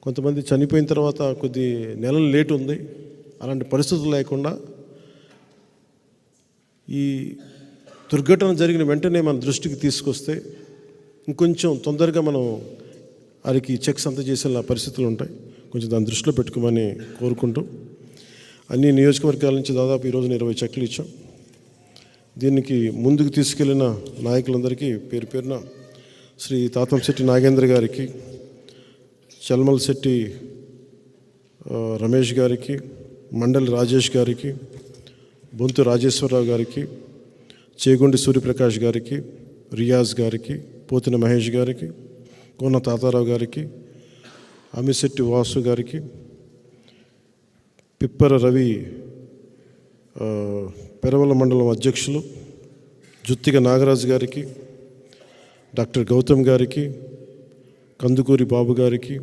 కొంతమంది చనిపోయిన తర్వాత కొద్ది నెలలు లేట్ ఉంది. అలాంటి పరిస్థితులు లేకుండా ఈ దుర్ఘటన జరిగిన వెంటనే మన దృష్టికి తీసుకొస్తే ఇంకొంచెం తొందరగా మనం వారికి చెక్స్ అంతా చేసేలా పరిస్థితులు ఉంటాయి. కొంచెం దాన్ని దృష్టిలో పెట్టుకోమని కోరుకుంటూ అన్ని నియోజకవర్గాల నుంచి దాదాపు ఈరోజు 20 చెక్లు ఇచ్చాం. దీనికి ముందుకు తీసుకెళ్లిన నాయకులందరికీ పేరు పేరున శ్రీ తాతంశెట్టి నాగేంద్ర గారికి, చల్మల్ శెట్టి రమేష్ గారికి, మండలి రాజేష్ గారికి, బొంతు రాజేశ్వరరావు గారికి, చేగుండి సూర్యప్రకాష్ గారికి, రియాజ్ గారికి, పోతిన మహేష్ గారికి, కోన తాతారావు గారికి, అమిశెట్టి వాసు గారికి, పిప్పర రవి పెరవల మండలం అధ్యక్షులు జుత్తిగ నాగరాజు గారికి, డాక్టర్ గౌతమ్ గారికి, కందుకూరి బాబు గారికి,